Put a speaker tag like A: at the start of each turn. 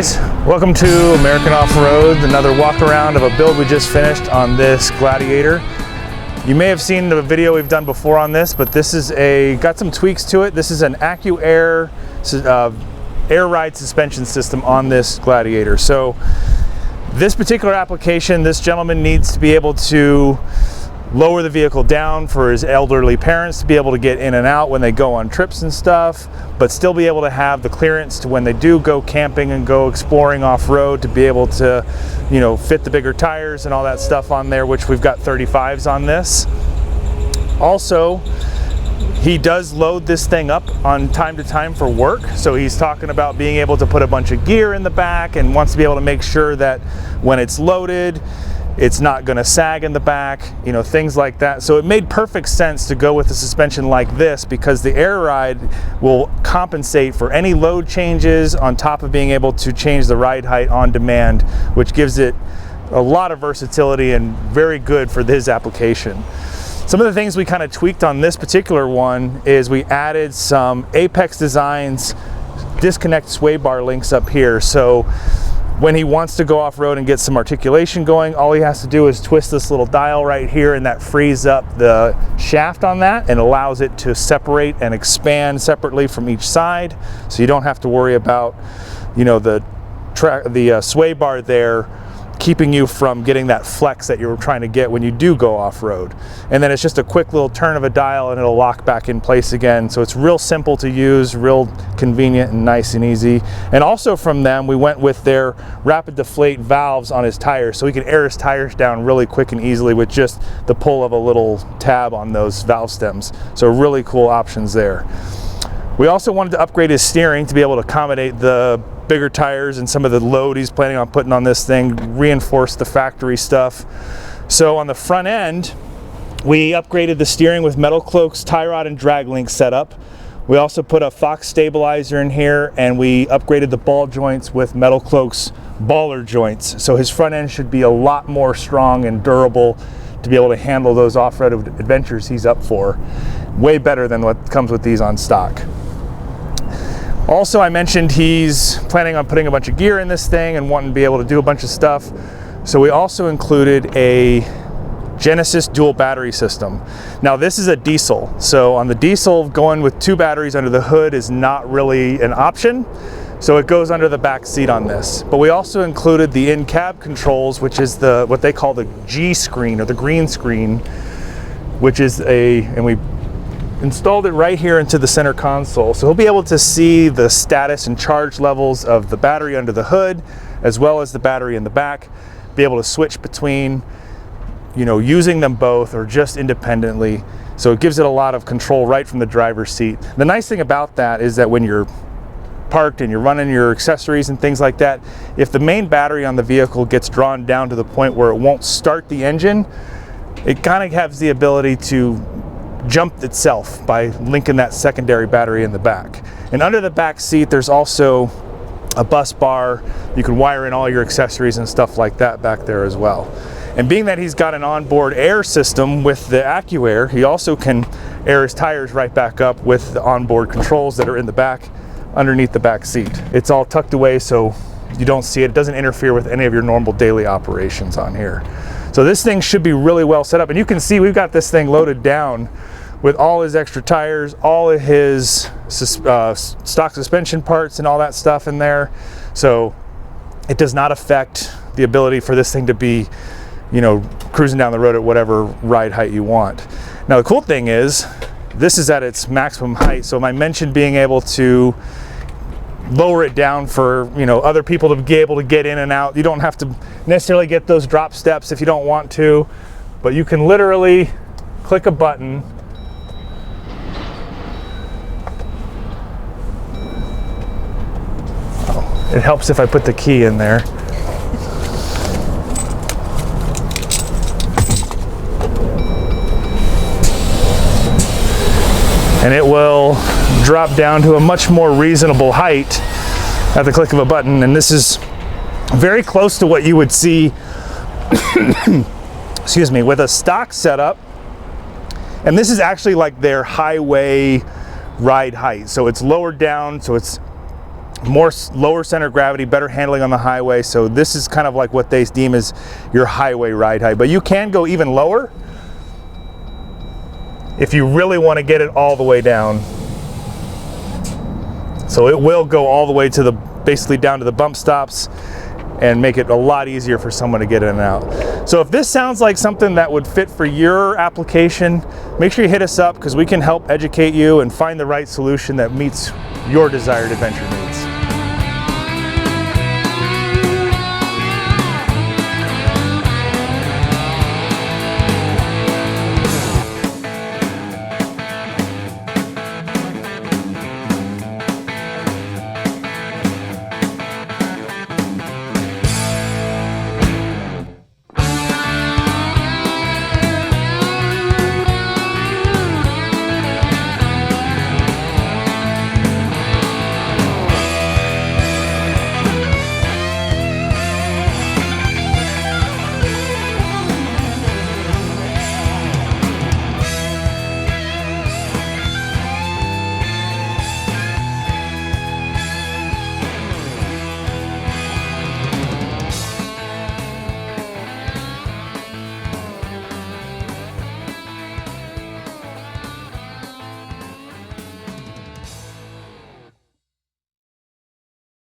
A: guys, welcome to American Off-Road, another walk around of a build we just finished on this Gladiator. You may have seen the video we've done before on this, but this is got some tweaks to it. This is an AccuAir air ride suspension system on this Gladiator. So this particular application, this gentleman needs to be able to lower the vehicle down for his elderly parents to be able to get in and out when they go on trips and stuff, but still be able to have the clearance to when they do go camping and go exploring off-road to be able to, you know, fit the bigger tires and all that stuff on there, which we've got 35s on this. Also, he does load this thing up on time to time for work, so he's talking about being able to put a bunch of gear in the back and wants to be able to make sure that when it's loaded, it's not going to sag in the back, you know, things like that. So it made perfect sense to go with a suspension like this because the air ride will compensate for any load changes on top of being able to change the ride height on demand, which gives it a lot of versatility and very good for this application. Some of the things we kind of tweaked on this particular one is we added some Apex Designs disconnect sway bar links up here. So when he wants to go off-road and get some articulation going, all he has to do is twist this little dial right here, and that frees up the shaft on that and allows it to separate and expand separately from each side. So you don't have to worry about, you know, the sway bar there keeping you from getting that flex that you're trying to get when you do go off-road. And then it's just a quick little turn of a dial and it'll lock back in place again. So it's real simple to use, real convenient and nice and easy. And also from them, we went with their rapid deflate valves on his tires, so he can air his tires down really quick and easily with just the pull of a little tab on those valve stems. So really cool options there. We also wanted to upgrade his steering to be able to accommodate the bigger tires and some of the load he's planning on putting on this thing, reinforce the factory stuff. So on the front end, we upgraded the steering with Metalcloak's tie rod and drag link setup. We also put a Fox stabilizer in here, and we upgraded the ball joints with Metalcloak's baller joints. So his front end should be a lot more strong and durable to be able to handle those off-road adventures he's up for. Way better than what comes with these on stock. Also, I mentioned he's planning on putting a bunch of gear in this thing and wanting to be able to do a bunch of stuff. So we also included a Genesis dual battery system. Now this is a diesel. So on the diesel, going with 2 batteries under the hood is not really an option. So it goes under the back seat on this. But we also included the in-cab controls, which is what they call the G screen or the green screen, which is and we installed it right here into the center console. So he'll be able to see the status and charge levels of the battery under the hood, as well as the battery in the back, be able to switch between, you know, using them both or just independently. So it gives it a lot of control right from the driver's seat. The nice thing about that is that when you're parked and you're running your accessories and things like that, if the main battery on the vehicle gets drawn down to the point where it won't start the engine, it kind of has the ability to jump itself by linking that secondary battery in the back. And under the back seat, there's also a bus bar. You can wire in all your accessories and stuff like that back there as well. And being that he's got an onboard air system with the AccuAir, he also can air his tires right back up with the onboard controls that are in the back underneath the back seat. It's all tucked away so you don't see it. It doesn't interfere with any of your normal daily operations on here. So this thing should be really well set up. And you can see we've got this thing loaded down with all his extra tires, all of his stock suspension parts and all that stuff in there. So it does not affect the ability for this thing to be, you know, cruising down the road at whatever ride height you want. Now the cool thing is, this is at its maximum height. So I mentioned being able to lower it down for, you know, other people to be able to get in and out. You don't have to necessarily get those drop steps if you don't want to, but you can literally click a button It helps if I put the key in there. And it will drop down to a much more reasonable height at the click of a button. And this is very close to what you would see excuse me, with a stock setup. And this is actually like their highway ride height. So it's lowered down, so it's more lower center of gravity, better handling on the highway. So this is kind of like what they deem as your highway ride height. But you can go even lower if you really want to get it all the way down. So it will go all the way to the, basically down to the bump stops, and make it a lot easier for someone to get in and out. So if this sounds like something that would fit for your application, make sure you hit us up, because we can help educate you and find the right solution that meets your desired adventure needs.